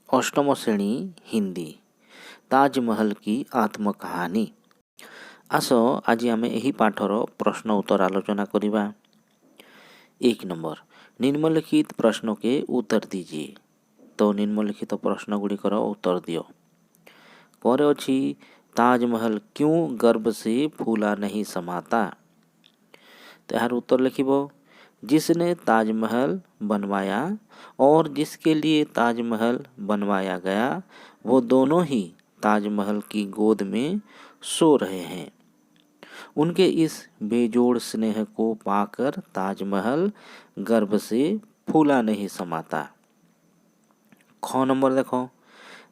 अष्टम श्रेणी हिंदी ताजमहल की आत्मकाहानी। आस आज आम यही पाठर प्रश्न उत्तर आलोचना करिबा। 1 नंबर निम्नलिखित प्रश्न के उत्तर दीजिए। तो निम्नलिखित प्रश्न गुड़िकर उत्तर दियो। पर अछि ताजमहल क्यों गर्व से फूला नहीं समाता। तो यार उत्तर लिखिबो जिसने ताजमहल बनवाया और जिसके लिए ताजमहल बनवाया गया वो दोनों ही ताजमहल की गोद में सो रहे हैं। उनके इस बेजोड़ स्नेह को पाकर ताजमहल गर्व से फूला नहीं समाता। ख नंबर देखो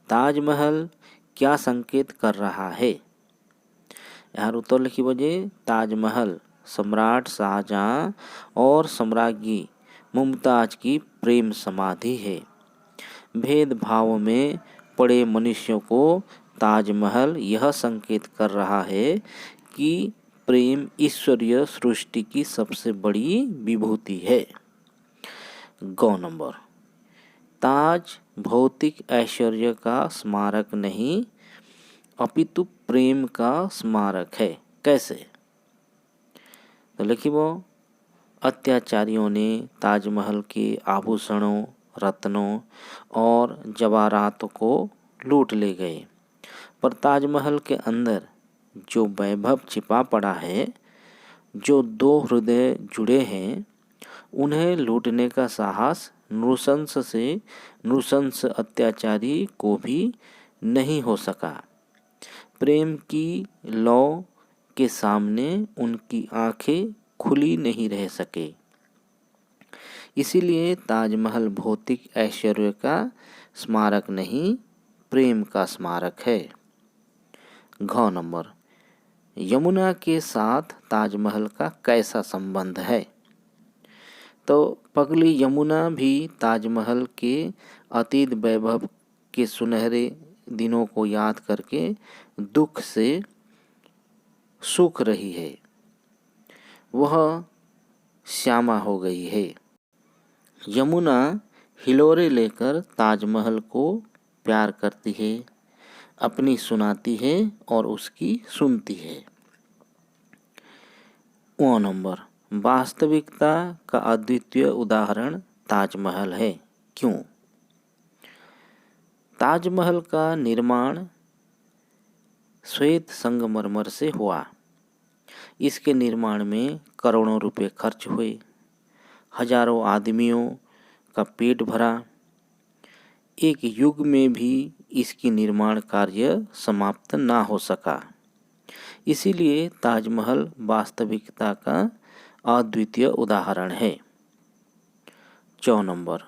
ताजमहल क्या संकेत कर रहा है। यार उत्तर लिखिबो जे ताजमहल सम्राट शाहजहां और सम्राज्ञी मुमताज की प्रेम समाधि है। भेदभाव में पड़े मनुष्यों को ताजमहल यह संकेत कर रहा है कि प्रेम ईश्वरीय सृष्टि की सबसे बड़ी विभूति है। गौ नंबर ताज भौतिक ऐश्वर्य का स्मारक नहीं अपितु प्रेम का स्मारक है। कैसे। तो लिखिबो अत्याचारियों ने ताजमहल के आभूषणों रत्नों और जवाहरात को लूट ले गए, पर ताजमहल के अंदर जो वैभव छिपा पड़ा है, जो दो हृदय जुड़े हैं, उन्हें लूटने का साहस नृशंस से नृशंस अत्याचारी को भी नहीं हो सका। प्रेम की लौ के सामने उनकी आंखें खुली नहीं रह सके। इसीलिए ताजमहल भौतिक ऐश्वर्य का स्मारक नहीं प्रेम का स्मारक है। घ नंबर यमुना के साथ ताजमहल का कैसा संबंध है। तो पगली यमुना भी ताजमहल के अतीत वैभव के सुनहरे दिनों को याद करके दुख से सूख रही है। वह श्यामा हो गई है। यमुना हिलोरे लेकर ताजमहल को प्यार करती है, अपनी सुनाती है और उसकी सुनती है। ओ नंबर वास्तविकता का अद्वितीय उदाहरण ताजमहल है। क्यों। ताजमहल का निर्माण श्वेत संगमरमर से हुआ। इसके निर्माण में करोड़ों रुपए खर्च हुए, हजारों आदमियों का पेट भरा। एक युग में भी इसकी निर्माण कार्य समाप्त ना हो सका। इसीलिए ताजमहल वास्तविकता का अद्वितीय उदाहरण है। 4 नंबर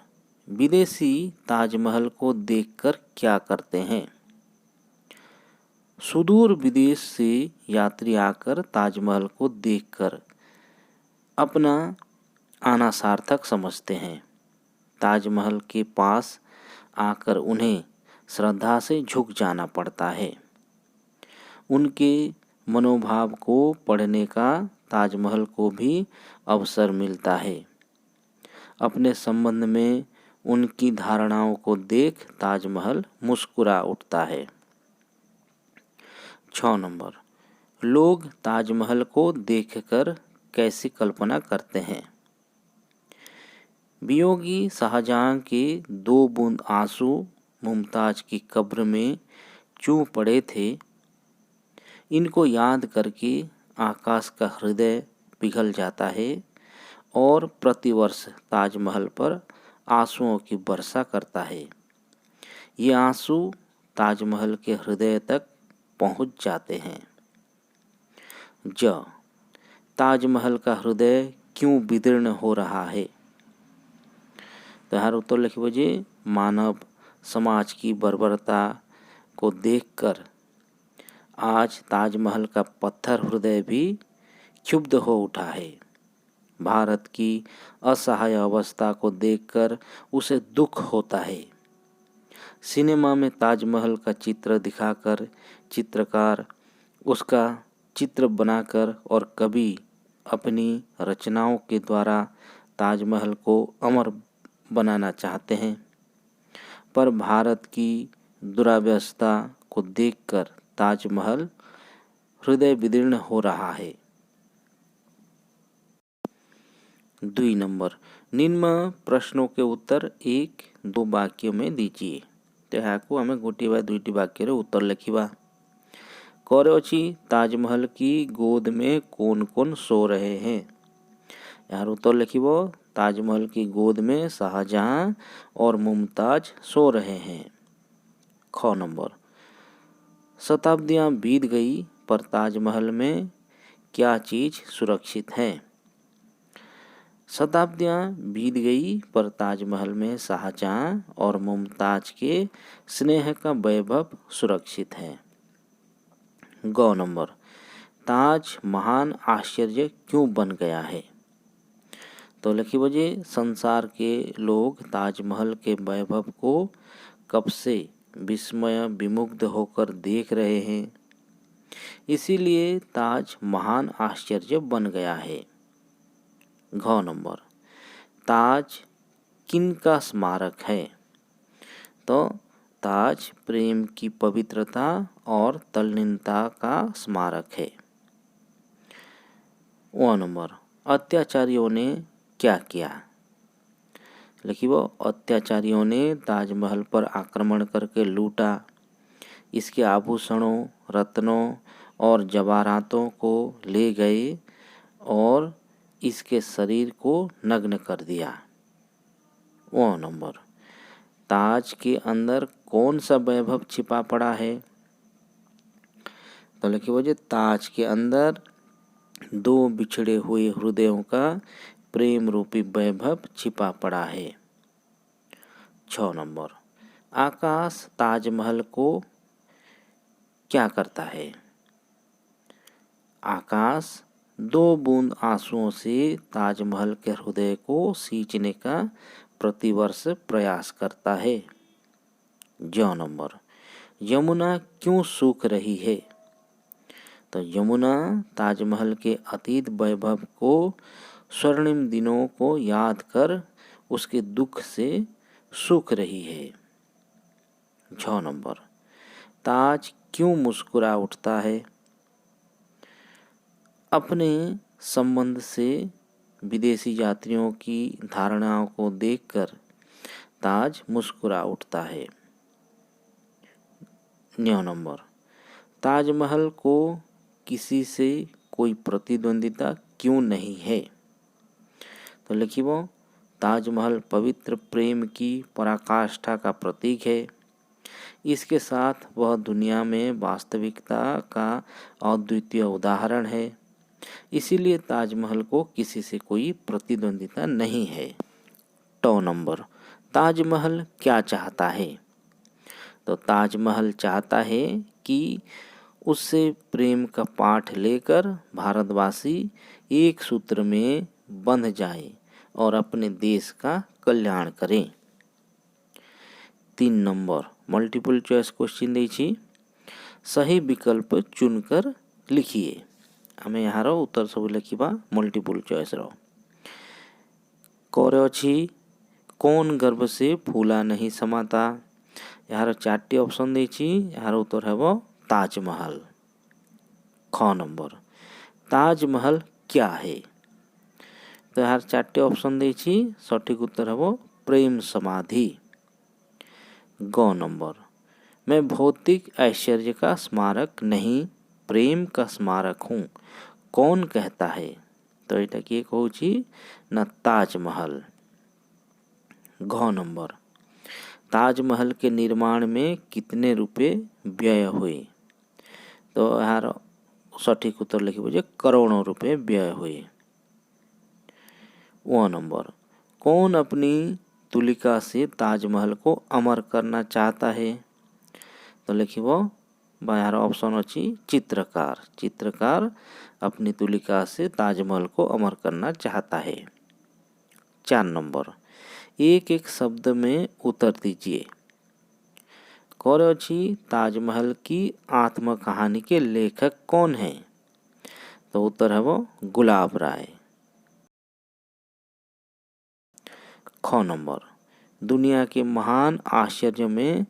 विदेशी ताजमहल को देखकर क्या करते हैं। सुदूर विदेश से यात्री आकर ताजमहल को देखकर अपना आना सार्थक समझते हैं। ताजमहल के पास आकर उन्हें श्रद्धा से झुक जाना पड़ता है। उनके मनोभाव को पढ़ने का ताजमहल को भी अवसर मिलता है। अपने संबंध में उनकी धारणाओं को देख ताजमहल मुस्कुरा उठता है। 6 नंबर लोग ताजमहल को देखकर कैसी कल्पना करते हैं। वियोगी शाहजहां के 2 बूंद आंसू मुमताज की कब्र में चूह पड़े थे। इनको याद करके आकाश का हृदय पिघल जाता है और प्रतिवर्ष ताजमहल पर आंसुओं की वर्षा करता है। ये आंसू ताजमहल के हृदय तक पहुंच जाते हैं। ज ताजमहल का हृदय क्यों विदीर्ण हो रहा है। तो यहाँ उत्तर लिखिए जे मानव समाज की बर्बरता को देखकर आज ताजमहल का पत्थर हृदय भी क्षुब्ध हो उठा है। भारत की असहाय अवस्था को देखकर उसे दुख होता है। सिनेमा में ताजमहल का चित्र दिखाकर चित्रकार उसका चित्र बनाकर और कवि अपनी रचनाओं के द्वारा ताजमहल को अमर बनाना चाहते हैं। पर भारत की दुरावस्था को देखकर ताजमहल हृदय विदीर्ण हो रहा है। 2 नंबर, निम्न प्रश्नों के उत्तर 1-2 वाक्यों में दीजिए। तो यहाँ आम गोटे बा 2टी वाक्य उत्तर लिखा। कौन अच्छी ताजमहल की गोद में कौन कौन सो रहे हैं। यार उत्तर लिखिब, ताजमहल की गोद में शाहजहां और मुमताज सो रहे हैं। ख नंबर, शताब्दियां बीत गई पर ताजमहल में क्या चीज सुरक्षित है। शताब्दियां बीत गई पर ताजमहल में शाहजहां और मुमताज के स्नेह का वैभव सुरक्षित है। ग नंबर, ताज महान आश्चर्य क्यों बन गया है। तो लिखिए बजे, संसार के लोग ताजमहल के वैभव को कब से विस्मय विमुग्ध होकर देख रहे हैं, इसीलिए ताज महान आश्चर्य बन गया है। घ नंबर, ताज किन का स्मारक है। तो ताज प्रेम की पवित्रता और तल्लीनता का स्मारक है। व नंबर, अत्याचारियों ने क्या किया। लिखिए, अत्याचारियों ने ताजमहल पर आक्रमण करके लूटा, इसके आभूषणों, रत्नों और जवाहरातों को ले गए और इसके शरीर को नग्न कर दिया। व नंबर, ताज के अंदर कौन सा वैभव छिपा पड़ा है। तो लिखिए वजह, ताज के अंदर 2 बिछड़े हुए हृदयों का प्रेम रूपी वैभव छिपा पड़ा है। 6 नंबर, आकाश ताजमहल को क्या करता है। आकाश 2 बूंद आंसुओं से ताजमहल के हृदय को सींचने का प्रतिवर्ष प्रयास करता है। ज नंबर, यमुना क्यों सूख रही है। तो यमुना ताजमहल के अतीत वैभव को, स्वर्णिम दिनों को याद कर उसके दुख से सूख रही है। छ नंबर, ताज क्यों मुस्कुरा उठता है। अपने संबंध से विदेशी यात्रियों की धारणाओं को देखकर ताज मुस्कुरा उठता है। 9 नंबर, ताजमहल को किसी से कोई प्रतिद्वंदिता क्यों नहीं है। तो लिखिए, ताजमहल पवित्र प्रेम की पराकाष्ठा का प्रतीक है। इसके साथ वह दुनिया में वास्तविकता का अद्वितीय उदाहरण है, इसीलिए ताजमहल को किसी से कोई प्रतिद्वंदिता नहीं है। 9 नंबर, ताजमहल क्या चाहता है। तो ताजमहल चाहता है कि उससे प्रेम का पाठ लेकर भारतवासी एक सूत्र में बंध जाए और अपने देश का कल्याण करें। 3 नंबर, मल्टीपल चॉइस क्वेश्चन देछि, सही विकल्प चुनकर लिखिए। हमें यहाँ उत्तर सब लिखा मल्टीपल चॉइस रो। कौन अच्छी, कौन गर्भ से फूला नहीं समाता। यार 4टी ऑप्शन देछि, यार उत्तर है ताजमहल। ख नंबर, ताजमहल क्या है। तो यार 4टी ऑप्शन देछि, सठिक उत्तर है प्रेम समाधि। ग नंबर, मैं भौतिक ऐश्वर्य का स्मारक नहीं, प्रेम का स्मारक हूँ, कौन कहता है। तो यहाँ किए कहूँ ना ताजमहल। घ नंबर, ताजमहल के निर्माण में कितने रुपए व्यय हुए। तो यार सठिक उत्तर लिखिए करोड़ों रुपए व्यय हुए। व नंबर, कौन अपनी तुलिका से ताजमहल को अमर करना चाहता है। तो लिखिए यार ऑप्शन अच्छी चित्रकार। चित्रकार अपनी तुलिका से ताजमहल को अमर करना चाहता है। 4 नंबर, एक एक शब्द में उत्तर दीजिए। कौन अच्छी, ताजमहल की आत्मकहानी के लेखक कौन है। तो उत्तर है गुलाब राय। ख नंबर, दुनिया के महान आश्चर्य में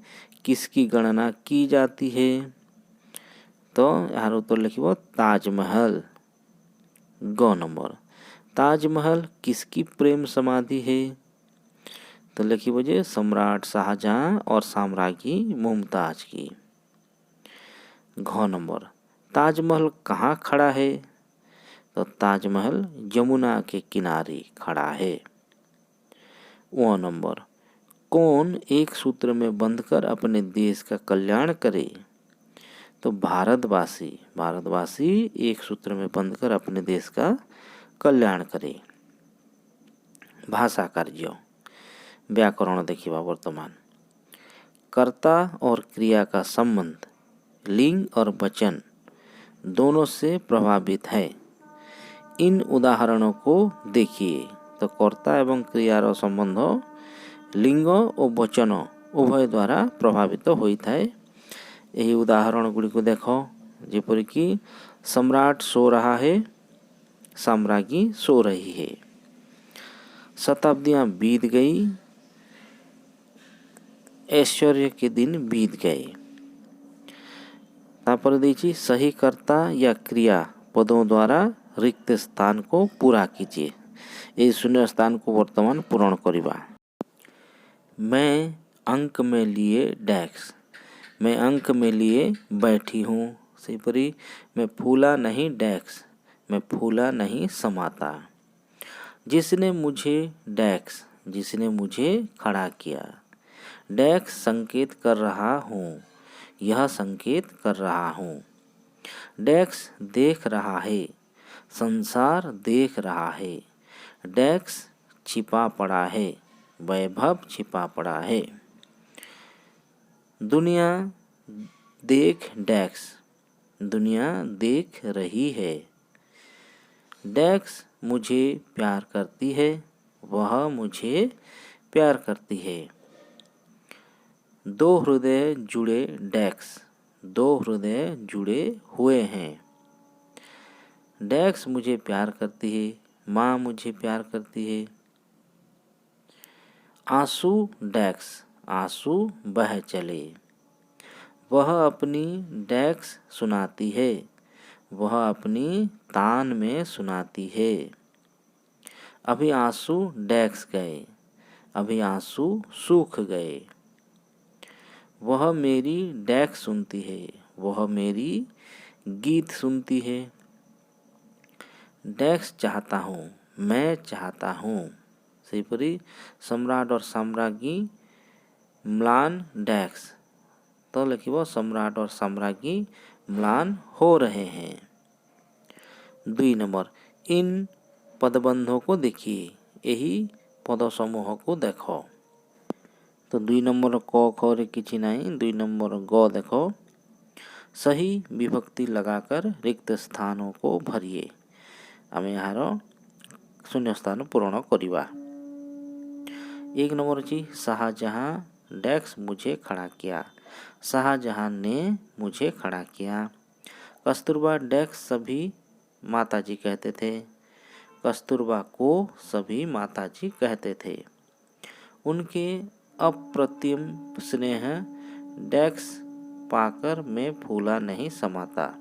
किसकी गणना की जाती है? तो यार उत्तर लिखिबो ताजमहल। ग नंबर, ताजमहल किसकी प्रेम समाधि है? तो लिखिबो जे सम्राट शाहजहां और साम्राज्ञी मुमताज की। घ नंबर, ताजमहल कहाँ खड़ा है? तो ताजमहल यमुना के किनारे खड़ा है। व नंबर, कौन एक सूत्र में बंधकर अपने देश का कल्याण करे? तो भारतवासी, भारतवासी एक सूत्र में बंधकर अपने देश का कल्याण करे। भाषा कार्य व्याकरण देखिबा वर्तमान। कर्ता और क्रिया का संबंध लिंग और वचन दोनों से प्रभावित है। इन उदाहरणों को देखिए। तो कर्ता एवं क्रियार संबंध लिंग और वचन उभय द्वारा प्रभावित होता है। यही उदाहरण गुड़ी को देखो, जेपरिक सम्राट सो रहा है, साम्राज्ञी सो रही है। शताब्दियां बीत गई, ऐश्वर्य के दिन बीत गए। तापर देखिए सही कर्ता या क्रिया पदों द्वारा रिक्त स्थान को पूरा कीजिए। ये शून्य स्थान को वर्तमान पूर्ण करिबा। मैं अंक में लिए डेस्क, मैं अंक में लिए बैठी हूँ। सेपरी मैं फूला नहीं डेस्क, मैं फूला नहीं समाता। जिसने मुझे डेस्क, जिसने मुझे खड़ा किया। डेस्क संकेत कर रहा हूँ, यह संकेत कर रहा हूँ। डेस्क देख रहा है, संसार देख रहा है। डेस्क छिपा पड़ा है, वैभव छिपा पड़ा है। दुनिया देख डेस्क, दुनिया देख रही है। डेस्क मुझे प्यार करती है, वह मुझे प्यार करती है। दो हृदय जुड़े डेस्क, दो हृदय जुड़े हुए हैं। डेस्क मुझे प्यार करती है, माँ मुझे प्यार करती है। आंसू डेस्क, आंसू बह चले। वह अपनी डेस्क सुनाती है, वह अपनी तान में सुनाती है। अभी आंसू डेस्क गए, अभी आंसू सूख गए। वह मेरी डेस्क सुनती है, वह मेरी गीत सुनती है। डेस्क चाहता हूँ, मैं चाहता हूँ। सेपरी सम्राट और साम्राज्ञी म्लान डेस्क। तो लिखिबो सम्राट और साम्राज्ञी म्लान हो रहे हैं। 2 नंबर, इन पदबंधों को देखिए, यही पद समूह को देखो। तो 2 नंबर क ख रे किछि नहीं। 2 नंबर ग देखो, सही विभक्ति लगाकर रिक्त स्थानों को भरिए। आमे यार शून्य स्थान पूर्ण करिबा। 1 नंबर अछि शाहजहां डेस्क मुझे खड़ा किया। शाहजहां ने मुझे खड़ा किया। कस्तूरबा डेस्क सभी माताजी कहते थे। कस्तूरबा को सभी माताजी कहते थे। उनके अप्रतिम स्नेह डेस्क पाकर मैं फूला नहीं समाता।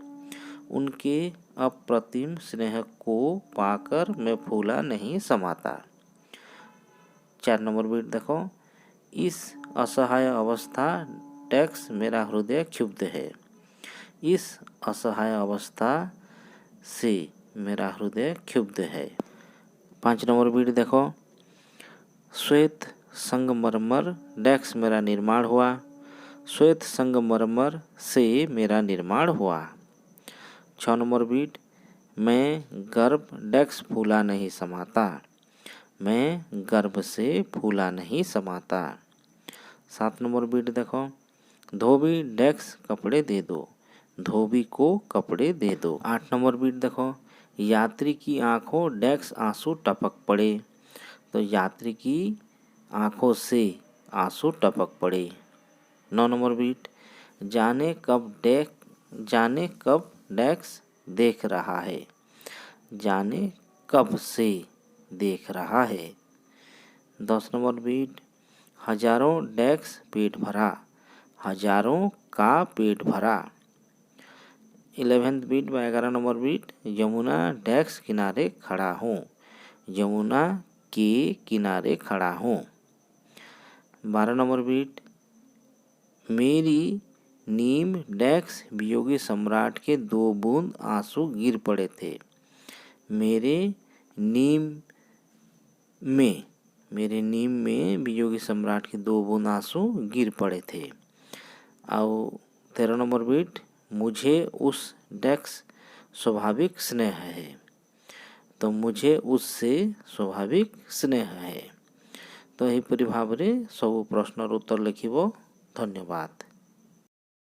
उनके अप्रतिम स्नेह को पाकर मैं फूला नहीं समाता। 4 नंबर बीट देखो, इस असहाय अवस्था डेस्क मेरा हृदय क्षुब्ध है। इस असहाय अवस्था से मेरा हृदय क्षुब्ध है। 5 नंबर बीट देखो, श्वेत संगमरमर डेस्क मेरा निर्माण हुआ। श्वेत संगमरमर से मेरा निर्माण हुआ। 6 नंबर बीट, मैं गर्भ डेस्क फूला नहीं समाता। मैं गर्भ से फूला नहीं समाता। 7 नंबर बीट देखो, धोबी डेस्क कपड़े दे दो। धोबी को कपड़े दे दो। 8 नंबर बीट देखो, यात्री की आंखों डेस्क आंसू टपक पड़े। तो यात्री की आंखों से आंसू टपक पड़े। 9 नंबर बीट, जाने कब डेस्क देख रहा है। जाने कब से देख रहा है। 10 नंबर बीट, हजारों डेक्स पेट भरा, हजारों का पेट भरा। 11th बीट व 11 नंबर बीट, यमुना डेक्स किनारे खड़ा हूँ, यमुना के किनारे खड़ा हूँ। 12 नंबर बीट, मेरी नीम डेक्स वियोगी सम्राट के 2 बूंद आंसू गिर पड़े थे, मेरे नीम में वियोगी सम्राट के 2 बूंद आंसू गिर पड़े थे। और 13 नंबर बीट, मुझे उस डेक्स स्वाभाविक स्नेह है, तो मुझे उससे स्वाभाविक स्नेह है। तो एहीपरि भाव में सब प्रश्नर उत्तर लिखिब। धन्यवाद।